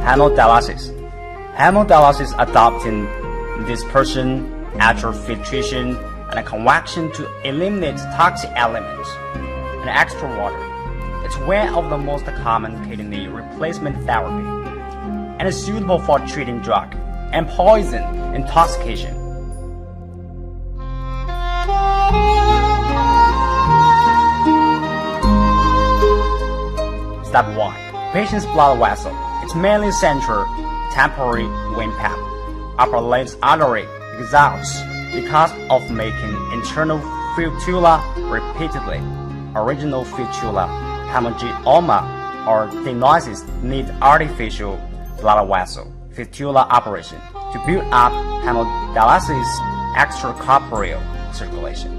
Hemodialysis. Hemodialysis adopting dispersion, ultrafiltration, and convection to eliminate toxic elements and extra water. It's one of the most common kidney replacement therapy and is suitable for treating drug and poison intoxication. Step 1. Patient's blood vessel. It's mainly central temporary vein path. Upper left artery exhausts because of making internal fistula repeatedly. Original fistula, hemangioma, or stenosis need artificial blood vessel fistula operation to build up hemodialysis extracorporeal circulation.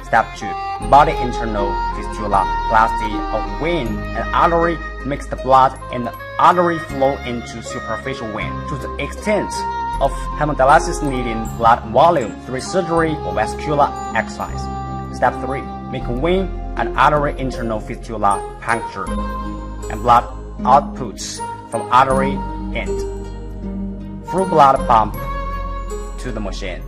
Step 2. Body internal fistula. Plasty of vein and artery makes the blood and the artery flow into superficial vein to the extent of hemodialysis needing blood volume through surgery or vascular exercise. Step 3. Make vein and artery internal fistula puncture and blood outputs from artery end through blood pump to the machine.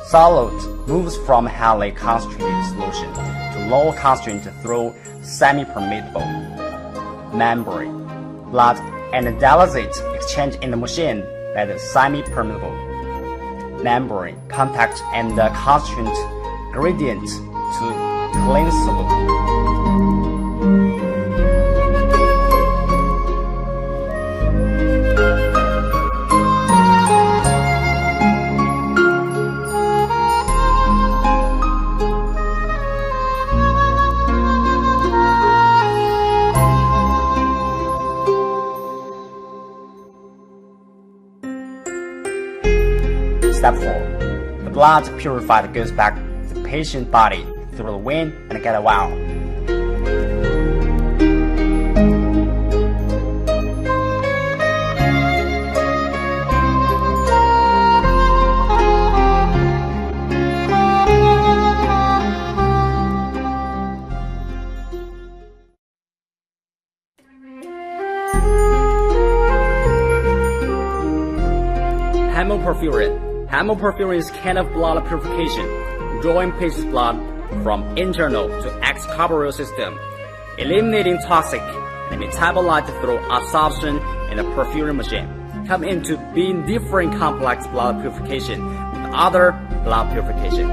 Solid moves from highly concentrated solution to low concentrated through semi-permeable membrane. Blood and dialysate exchange in the machine by the semi-permeable membrane contact and the concentrate gradient to clean solution. Step 4. The blood purified goes back to the patient's body through the vein and get a valve. Hemoperfusion. Hemoperfusion is kind of blood purification, drawing patient's blood from internal to extracorporeal system, eliminating toxic and metabolite through absorption in the perfusion machine. Come into being different complex blood purification with other blood purification.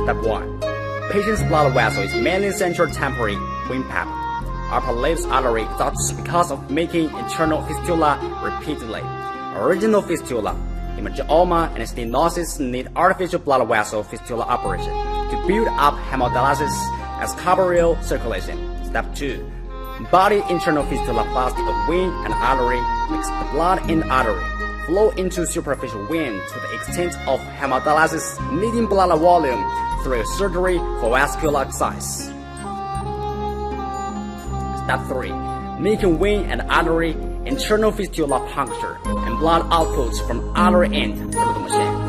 Step 1. Patient's blood vessel is mainly central temporary vein path. Upper left artery exhausts because of making internal fistula repeatedly. Original fistula, hemangioma, and stenosis need artificial blood vessel fistula operation to build up hemodialysis as corporeal circulation. Step 2. Body internal fistula plastic of vein and artery makes the blood in the artery flow into superficial vein to the extent of hemodialysis needing blood volume through surgery for vascular exercise. Step 3. Making vein and artery internal fistula puncture and blood outputs from artery end through the machine.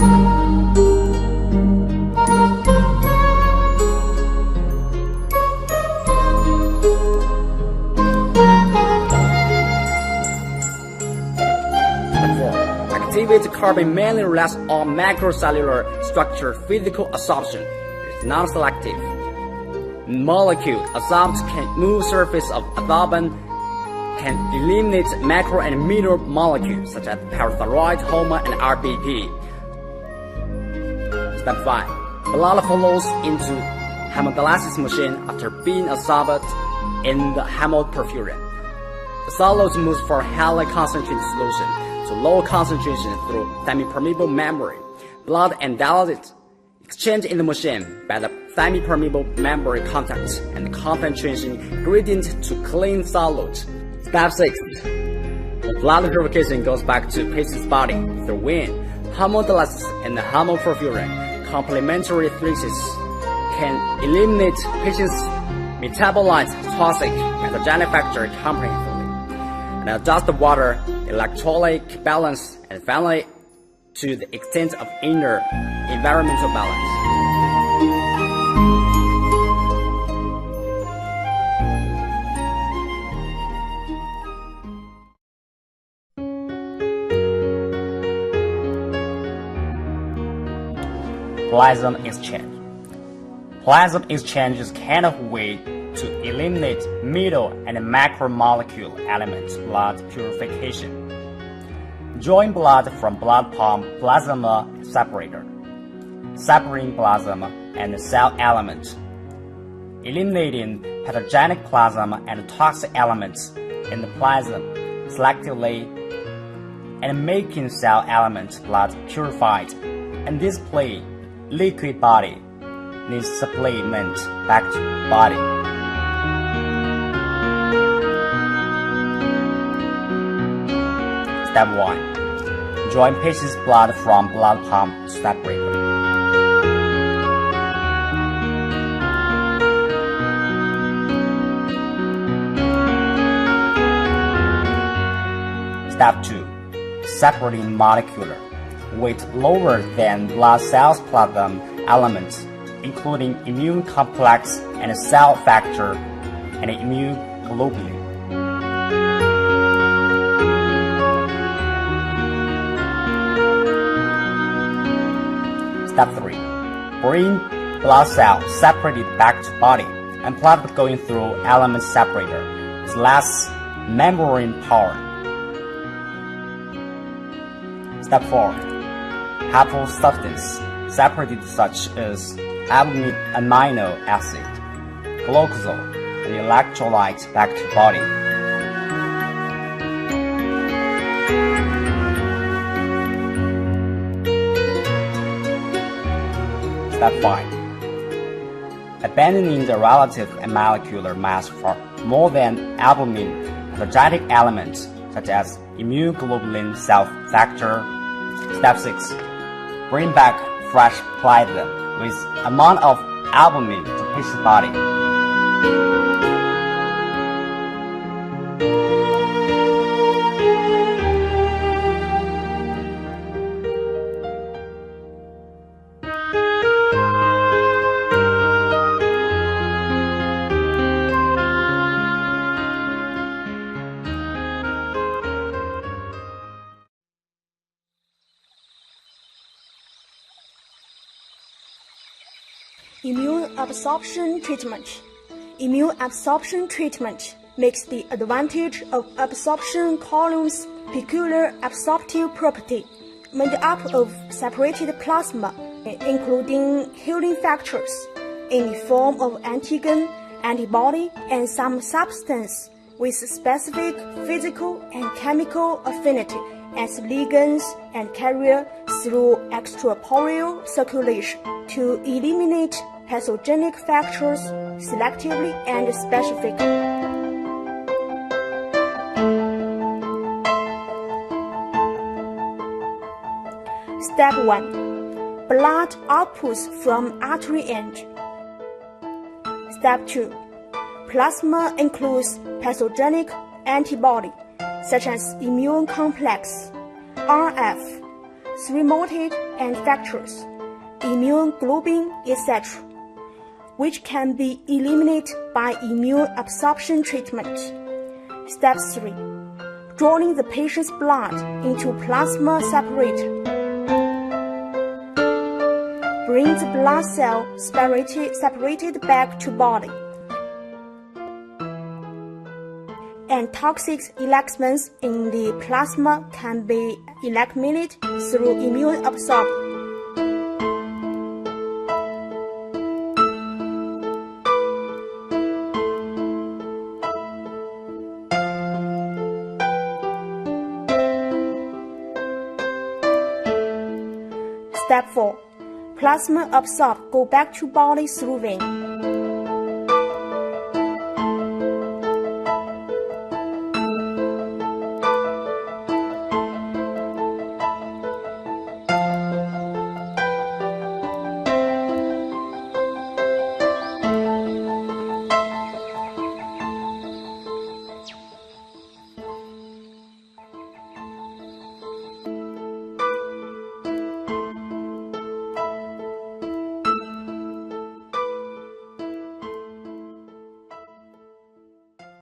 Step 4. Activate carbon mainly relies on macrocellular structure physical absorption. It's non-selective. Molecule absorbed can move surface of absorbent, can eliminate macro and minor molecules such as parathyroid hormone and RBP. Step 5. Blood flows into hemodialysis machine after being absorbed in the hemoperfusion. The solids moves from highly concentrated solution to low concentration through semi-permeable membrane. Blood and dialysate exchange in the machine by the semi-permeable membrane contacts and concentration gradient to clean solid. Step 6. The blood purification goes back to patient's body through vein. Hemodialysis and hemoperfusion complementary therapies can eliminate patient's metabolize toxic pathogenic factor comprehensively, and adjust the water electrolyte balance and finally to the extent of inner environmental balance. Plasma exchange. Plasma exchange is a kind of way to eliminate middle and macromolecule elements blood purification. Drawing blood from blood pump plasma separator, separating plasma and cell elements, eliminating pathogenic plasma and toxic elements in the plasma selectively, and making cell elements blood purified and display liquid body needs supplement back to body. Step 1. Drawing patient's blood from blood pump separator. Step 2. Separating molecular weight lower than blood cells plasma elements, including immune complex and cell factor and immune globulin. Step 3. Bring blood cell separated back to body and plasma going through element separator with less membrane power. Step 4. Helpful substance separated such as amino acid, glucose, and electrolytes back to body. Step 5. Abandoning the relative and molecular mass for more than albumin pathogenic elements such as immune globulin cell factor. Step 6. Bring back fresh plasma with amount of albumin to patient's body. Immune absorption treatment. Immune absorption treatment makes the advantage of absorption column's peculiar absorptive property, made up of separated plasma, including healing factors, in the form of antigen, antibody, and some substance with specific physical and chemical affinity as ligands and carrier through extracorporeal circulation to eliminate pathogenic factors selectively and specifically. Step 1. Blood outputs from artery end. Step 2. Plasma includes pathogenic antibody such as immune complex, RF, thymoid and factors, immune globulin, etc., which can be eliminated by immune absorption treatment. Step 3. Drawing the patient's blood into plasma separator. Bring the blood cell separated back to body. And toxic elements in the plasma can be eliminated through immune absorption. Step 4. Plasma absorbed go back to body through vein.